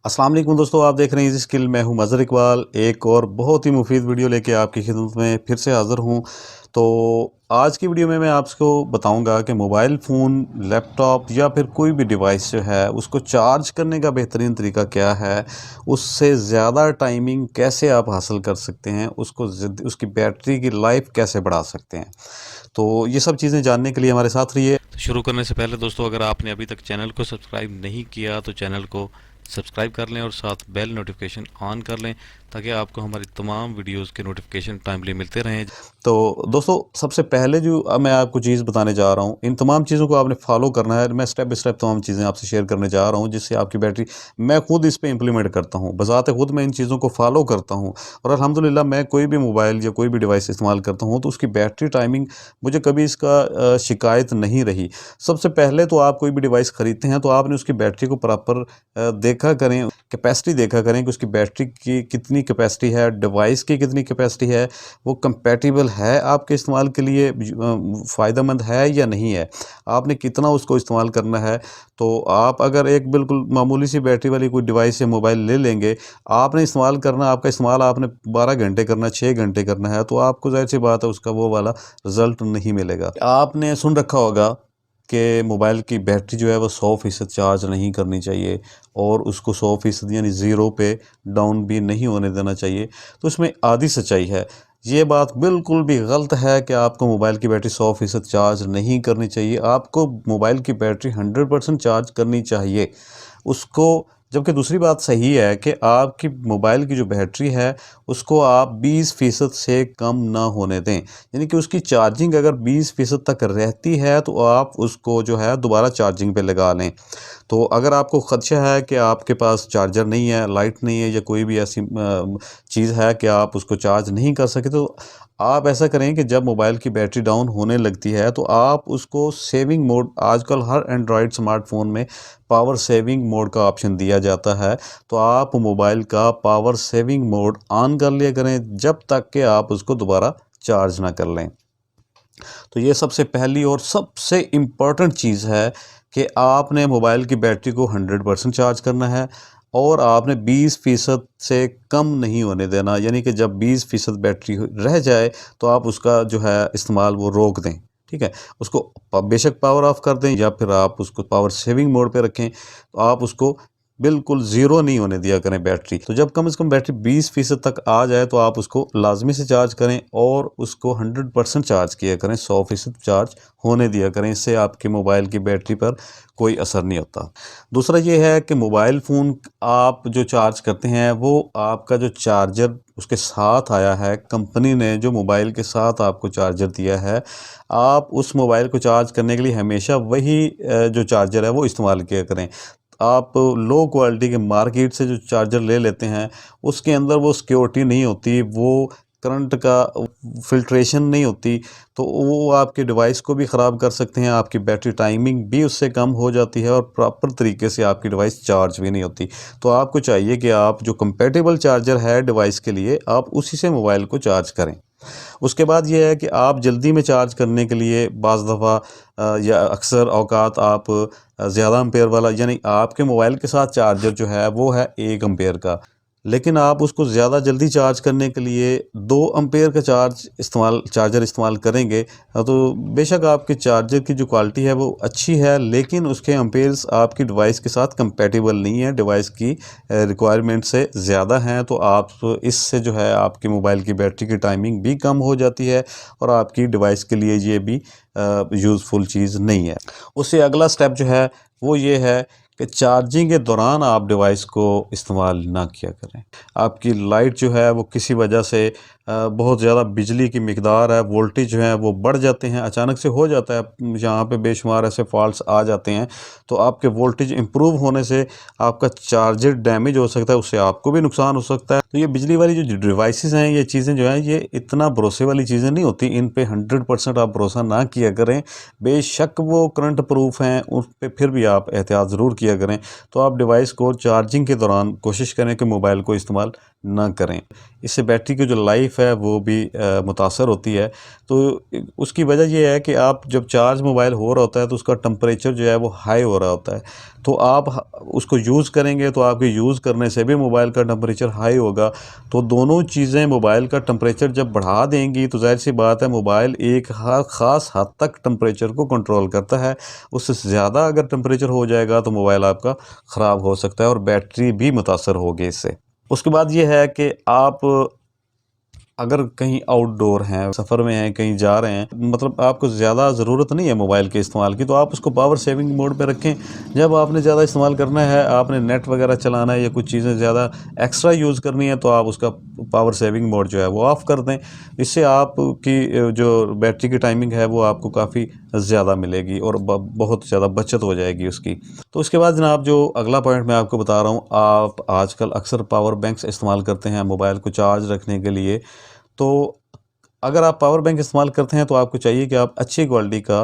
अस्सलाम वालेकुम दोस्तों, आप देख रहे हैं इजी स्किल। मैं हूं मज़हर इकबाल। एक और बहुत ही मुफीद वीडियो लेके आपकी खिदमत में फिर से हाज़िर हूं। तो आज की वीडियो में मैं आपको बताऊंगा कि मोबाइल फ़ोन, लैपटॉप या फिर कोई भी डिवाइस जो है उसको चार्ज करने का बेहतरीन तरीका क्या है, उससे ज़्यादा टाइमिंग कैसे आप हासिल कर सकते हैं, उसकी बैटरी की लाइफ कैसे बढ़ा सकते हैं। तो ये सब चीज़ें जानने के लिए हमारे साथ रहिए। शुरू करने से पहले दोस्तों, अगर आपने अभी तक चैनल को सब्सक्राइब नहीं किया तो चैनल को सब्सक्राइब कर लें और साथ बेल नोटिफिकेशन ऑन कर लें ताकि आपको हमारी तमाम वीडियोस के नोटिफिकेशन टाइमली मिलते रहें। तो दोस्तों, सबसे पहले जो मैं आपको चीज़ बताने जा रहा हूँ, इन तमाम चीज़ों को आपने फॉलो करना है। मैं स्टेप बाय स्टेप तमाम चीज़ें आपसे शेयर करने जा रहा हूँ जिससे आपकी बैटरी, मैं खुद इस पे इम्प्लीमेंट करता हूँ, बज़ाते खुद मैं इन चीज़ों को फॉलो करता हूँ और अल्हम्दुलिल्लाह मैं कोई भी मोबाइल या कोई भी डिवाइस इस्तेमाल करता हूँ तो उसकी बैटरी टाइमिंग मुझे कभी इसका शिकायत नहीं रही। सबसे पहले तो आप कोई भी डिवाइस ख़रीदते हैं तो आपने उसकी बैटरी को प्रॉपर देखा करें, कैपेसिटी देखा करें कि उसकी बैटरी की कितनी कैपेसिटी है, डिवाइस की कितनी कैपेसिटी है, वो कंपैटिबल है आपके इस्तेमाल के लिए, फ़ायदेमंद है या नहीं है, आपने कितना उसको इस्तेमाल करना है। तो आप अगर एक बिल्कुल मामूली सी बैटरी वाली कोई डिवाइस या मोबाइल ले लेंगे, आपने इस्तेमाल करना, आपका इस्तेमाल आपने 12 घंटे करना, 6 घंटे करना है, तो आपको ज़ाहिर-सी बात है उसका वो वाला रिज़ल्ट नहीं मिलेगा। आपने सुन रखा होगा कि मोबाइल की बैटरी जो है वो 100% चार्ज नहीं करनी चाहिए और उसको 100% यानी ज़ीरो पे डाउन भी नहीं होने देना चाहिए। तो इसमें आधी सच्चाई है। ये बात बिल्कुल भी गलत है कि आपको मोबाइल की बैटरी 100% चार्ज नहीं करनी चाहिए। आपको मोबाइल की बैटरी 100% चार्ज करनी चाहिए। उसको, जबकि दूसरी बात सही है कि आपकी मोबाइल की जो बैटरी है उसको आप 20% से कम ना होने दें। यानी कि उसकी चार्जिंग अगर 20% तक रहती है तो आप उसको जो है दोबारा चार्जिंग पे लगा लें। तो अगर आपको ख़दशा है कि आपके पास चार्जर नहीं है, लाइट नहीं है या कोई भी ऐसी चीज़ है कि आप उसको चार्ज नहीं कर सके, तो आप ऐसा करें कि जब मोबाइल की बैटरी डाउन होने लगती है तो आप उसको सेविंग मोड, आजकल हर एंड्रॉयड स्मार्टफ़ोन में पावर सेविंग मोड का ऑप्शन दिया जाता है, तो आप मोबाइल का पावर सेविंग मोड ऑन कर लिया करें जब तक कि आप उसको दोबारा चार्ज ना कर लें। तो ये सबसे पहली और सबसे इम्पोर्टेंट चीज़ है कि आपने मोबाइल की बैटरी को 100% चार्ज करना है और आपने 20% से कम नहीं होने देना। यानी कि जब 20% बैटरी रह जाए तो आप उसका जो है इस्तेमाल वो रोक दें। ठीक है, उसको बेशक पावर ऑफ कर दें या फिर आप उसको पावर सेविंग मोड पे रखें, तो आप उसको बिल्कुल ज़ीरो नहीं होने दिया करें बैटरी। तो जब कम से कम बैटरी 20% तक आ जाए तो आप उसको लाजमी से चार्ज करें और उसको 100% चार्ज किया करें, 100% चार्ज होने दिया करें। इससे आपके मोबाइल की बैटरी पर कोई असर नहीं होता। दूसरा ये है कि मोबाइल फ़ोन आप जो चार्ज करते हैं वो आपका जो चार्जर उसके साथ आया है, कंपनी ने जो मोबाइल के साथ आपको चार्जर दिया है, आप उस मोबाइल को चार्ज करने के लिए हमेशा वही जो चार्जर है वो इस्तेमाल किया करें। आप लो क्वालिटी के मार्केट से जो चार्जर ले लेते हैं उसके अंदर वो सिक्योरिटी नहीं होती, वो करंट का फ़िल्ट्रेशन नहीं होती, तो वो आपके डिवाइस को भी ख़राब कर सकते हैं, आपकी बैटरी टाइमिंग भी उससे कम हो जाती है और प्रॉपर तरीके से आपकी डिवाइस चार्ज भी नहीं होती। तो आपको चाहिए कि आप जो कंपैटिबल चार्जर है डिवाइस के लिए, आप उसी से मोबाइल को चार्ज करें। उसके बाद ये है कि आप जल्दी में चार्ज करने के लिए बाज़ दफ़ा या अक्सर औक़ात आप ज़्यादा एम्पेयर वाला, यानी आपके मोबाइल के साथ चार्जर जो है वो है 1 एम्पेयर का, लेकिन आप उसको ज़्यादा जल्दी चार्ज करने के लिए 2 एम्पेयर का चार्जर इस्तेमाल करेंगे, तो बेशक आपके चार्जर की जो क्वालिटी है वो अच्छी है, लेकिन उसके एम्पेयर्स आपकी डिवाइस के साथ कंपैटिबल नहीं है, डिवाइस की रिक्वायरमेंट से ज़्यादा हैं। तो आप इससे जो है आपके मोबाइल की बैटरी की टाइमिंग भी कम हो जाती है और आपकी डिवाइस के लिए ये भी यूज़फुल चीज़ नहीं है। उससे अगला स्टेप जो है वो ये है कि चार्जिंग के दौरान आप डिवाइस को इस्तेमाल ना किया करें। आपकी लाइट जो है वो किसी वजह से बहुत ज़्यादा बिजली की मिकदार है, वोल्टेज जो है वो बढ़ जाते हैं, अचानक से हो जाता है, यहाँ पे बेशुमार ऐसे फॉल्ट्स आ जाते हैं, तो आपके वोल्टेज इम्प्रूव होने से आपका चार्जर डैमेज हो सकता है, उससे आपको भी नुकसान हो सकता है। तो ये बिजली वाली जो डिवाइसेस हैं, ये चीज़ें जो हैं, ये इतना भरोसे वाली चीज़ें नहीं होती, इन पे 100% आप भरोसा ना किया करें। बेशक वो करंट प्रूफ हैं, उस पे फिर भी आप एहतियात ज़रूर किया करें। तो आप डिवाइस को चार्जिंग के दौरान कोशिश करें कि मोबाइल को इस्तेमाल ना करें। इससे बैटरी की जो लाइफ है वो भी मुतासर होती है। तो उसकी वजह ये है कि आप जब चार्ज मोबाइल हो रहा होता है तो उसका टेम्परेचर जो है वो हाई हो रहा होता है, तो आप उसको यूज़ करेंगे तो आपके यूज़ करने से भी मोबाइल का टेम्परेचर हाई होगा। तो दोनों चीज़ें मोबाइल का टेम्परेचर जब बढ़ा देंगी तो ज़ाहिर सी बात है मोबाइल एक ख़ास हद तक टेम्परेचर को कंट्रोल करता है। उससे ज़्यादा अगर टेम्परेचर हो जाएगा तो मोबाइल आपका ख़राब हो सकता है और बैटरी भी मुतासर होगी इससे। उसके बाद ये है कि आप अगर कहीं आउटडोर हैं, सफ़र में हैं, कहीं जा रहे हैं, मतलब आपको ज़्यादा ज़रूरत नहीं है मोबाइल के इस्तेमाल की, तो आप उसको पावर सेविंग मोड पे रखें। जब आपने ज़्यादा इस्तेमाल करना है, आपने नेट वगैरह चलाना है या कुछ चीज़ें ज़्यादा एक्स्ट्रा यूज़ करनी है, तो आप उसका पावर सेविंग मोड जो है वो ऑफ़ कर दें। इससे आपकी जो बैटरी की टाइमिंग है वो आपको काफ़ी ज़्यादा मिलेगी और बहुत ज़्यादा बचत हो जाएगी उसकी। तो उसके बाद जनाब जो अगला पॉइंट मैं आपको बता रहा हूँ, आप आजकल अक्सर पावर बैंक्स इस्तेमाल करते हैं मोबाइल को चार्ज रखने के लिए। तो अगर आप पावर बैंक इस्तेमाल करते हैं तो आपको चाहिए कि आप अच्छी क्वालिटी का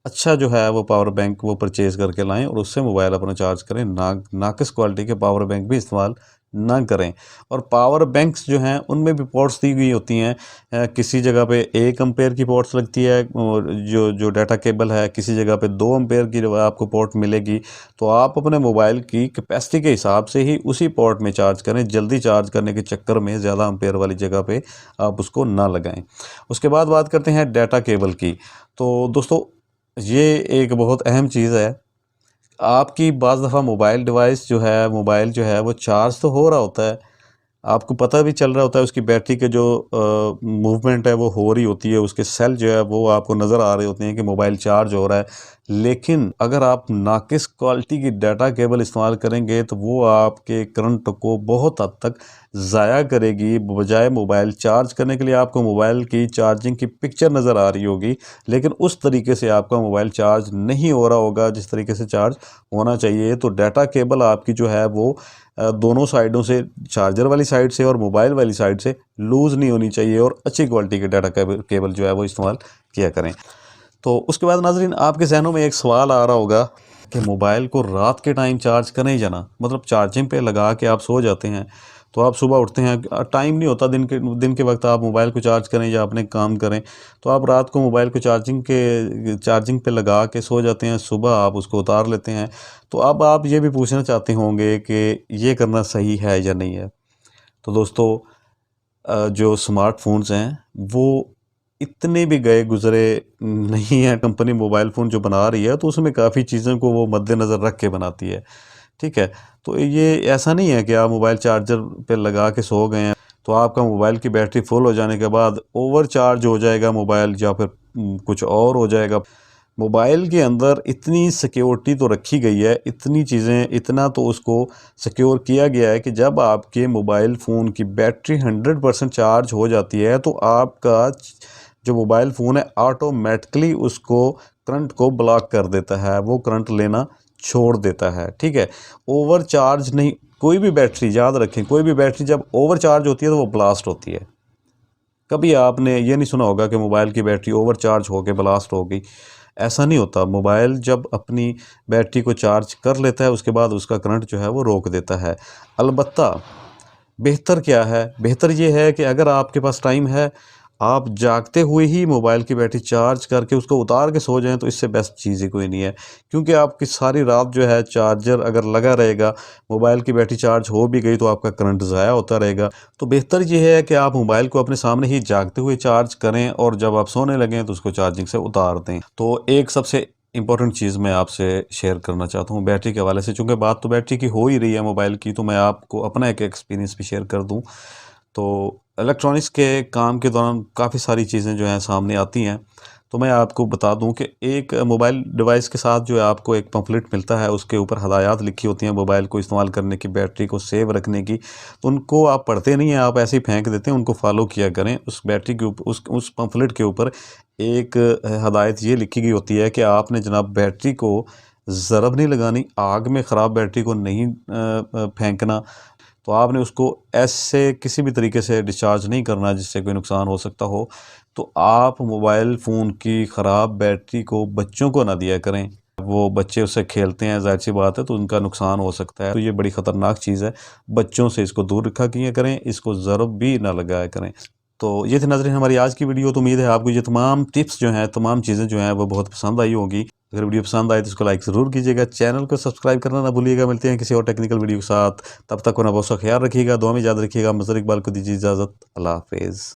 अच्छा जो है वो पावर बैंक वो परचेज़ करके लाएँ और उससे मोबाइल अपना चार्ज करें। नाक़िस क्वालिटी के पावर बैंक भी इस्तेमाल ना करें। और पावर बैंक्स जो हैं उनमें भी पोर्ट्स दी गई होती हैं। किसी जगह पे 1 एम्पेयर की पोर्ट्स लगती है और जो जो डाटा केबल है किसी जगह पे 2 एम्पेयर की जो आपको पोर्ट मिलेगी। तो आप अपने मोबाइल की कैपेसिटी के हिसाब से ही उसी पोर्ट में चार्ज करें। जल्दी चार्ज करने के चक्कर में ज़्यादा एम्पेयर वाली जगह पे आप उसको ना लगाएँ। उसके बाद बात करते हैं डाटा केबल की। तो दोस्तों ये एक बहुत अहम चीज़ है। आपकी बाज़ दफ़ा मोबाइल जो है वो चार्ज तो हो रहा होता है, आपको पता भी चल रहा होता है उसकी बैटरी के जो मूवमेंट है वो हो रही होती है, उसके सेल जो है वो आपको नज़र आ रहे होते हैं कि मोबाइल चार्ज हो रहा है। लेकिन अगर आप नाक़िस क्वालिटी की डाटा केबल इस्तेमाल करेंगे तो वो आपके करंट को बहुत हद तक ज़ाया करेगी। बजाय मोबाइल चार्ज करने के लिए आपको मोबाइल की चार्जिंग की पिक्चर नज़र आ रही होगी, लेकिन उस तरीके से आपका मोबाइल चार्ज नहीं हो रहा होगा जिस तरीके से चार्ज होना चाहिए। तो डाटा केबल आपकी जो है वो दोनों साइडों से, चार्जर वाली साइड से और मोबाइल वाली साइड से लूज़ नहीं होनी चाहिए और अच्छी क्वालिटी के डाटा केबल जो है वो इस्तेमाल किया करें। तो उसके बाद नाज़रीन आपके ज़हनों में एक सवाल आ रहा होगा कि मोबाइल को रात के टाइम चार्ज करें या ना, मतलब चार्जिंग पे लगा के आप सो जाते हैं, तो आप सुबह उठते हैं, टाइम नहीं होता दिन के वक्त आप मोबाइल को चार्ज करें या अपने काम करें, तो आप रात को मोबाइल को चार्जिंग पे लगा के सो जाते हैं, सुबह आप उसको उतार लेते हैं। तो अब आप ये भी पूछना चाहते होंगे कि ये करना सही है या नहीं है। तो दोस्तों जो स्मार्टफ़ोन्स हैं वो इतने भी गए गुज़रे नहीं हैं। कंपनी मोबाइल फ़ोन जो बना रही है तो उसमें काफ़ी चीज़ों को वो मद्देनज़र रख के बनाती है, ठीक है? तो ये ऐसा नहीं है कि आप मोबाइल चार्जर पे लगा के सो गए हैं, तो आपका मोबाइल की बैटरी फुल हो जाने के बाद ओवर चार्ज हो जाएगा मोबाइल या फिर कुछ और हो जाएगा। मोबाइल के अंदर इतनी सिक्योरिटी तो रखी गई है, इतनी चीज़ें, इतना तो उसको सिक्योर किया गया है कि जब आपके मोबाइल फ़ोन की बैटरी 100% चार्ज हो जाती है तो आपका जो मोबाइल फ़ोन है ऑटोमेटिकली उसको करंट को ब्लॉक कर देता है, वो करंट लेना छोड़ देता है, ठीक है? ओवर चार्ज नहीं, कोई भी बैटरी याद रखें, कोई भी बैटरी जब ओवर चार्ज होती है तो वो ब्लास्ट होती है। कभी आपने ये नहीं सुना होगा कि मोबाइल की बैटरी ओवर चार्ज हो के ब्लास्ट हो गई, ऐसा नहीं होता। मोबाइल जब अपनी बैटरी को चार्ज कर लेता है उसके बाद उसका करंट जो है वो रोक देता है। अलबत्ता बेहतर क्या है? बेहतर ये है कि अगर आपके पास टाइम है, आप जागते हुए ही मोबाइल की बैटरी चार्ज करके उसको उतार के सो जाएँ तो इससे बेस्ट चीज़ ही कोई नहीं है। क्योंकि आपकी सारी रात जो है चार्जर अगर लगा रहेगा, मोबाइल की बैटरी चार्ज हो भी गई तो आपका करंट ज़ाया होता रहेगा। तो बेहतर ये है कि आप मोबाइल को अपने सामने ही जागते हुए चार्ज करें और जब आप सोने लगें तो उसको चार्जिंग से उतार दें। तो एक सबसे इम्पॉर्टेंट चीज़ मैं आपसे शेयर करना चाहता हूँ बैटरी के हवाले से, चूँकि बात तो बैटरी की हो ही रही है मोबाइल की, तो मैं आपको अपना एक एक्सपीरियंस भी शेयर कर दूँ। तो इलेक्ट्रॉनिक्स के काम के दौरान काफ़ी सारी चीज़ें जो हैं सामने आती हैं। तो मैं आपको बता दूं कि एक मोबाइल डिवाइस के साथ जो है आपको एक पम्फलेट मिलता है, उसके ऊपर हदायत लिखी होती हैं मोबाइल को इस्तेमाल करने की, बैटरी को सेव रखने की। तो उनको आप पढ़ते नहीं हैं, आप ऐसे ही फेंक देते हैं, उनको फॉलो किया करें। उस बैटरी के ऊपर, उस पम्फलेट के ऊपर एक हदायत ये लिखी गई होती है कि आपने जनाब बैटरी को ज़रब नहीं लगानी, आग में ख़राब बैटरी को नहीं फेंकना। तो आपने उसको ऐसे किसी भी तरीके से डिस्चार्ज नहीं करना जिससे कोई नुकसान हो सकता हो। तो आप मोबाइल फ़ोन की ख़राब बैटरी को बच्चों को ना दिया करें। वो बच्चे उससे खेलते हैं, ज़ाहिर सी बात है, तो उनका नुकसान हो सकता है। तो ये बड़ी ख़तरनाक चीज़ है। बच्चों से इसको दूर रखा किया करें, इसको ज़रब भी ना लगाया करें। तो ये थी नाज़रीन हमारी आज की वीडियो। तो उम्मीद है आपको ये तमाम टिप्स जो हैं, तमाम चीज़ें जो हैं वो बहुत पसंद आई होंगी। अगर वीडियो पसंद आए तो इसको लाइक ज़रूर कीजिएगा, चैनल को सब्सक्राइब करना ना भूलिएगा। मिलते हैं किसी और टेक्निकल वीडियो के साथ, तब तक अपना बहुत सा ख्याल रखिएगा, दुआ में याद रखिएगा। मज़र इकबाल को दीजिए इजाज़त। अल्लाह हाफ़िज़।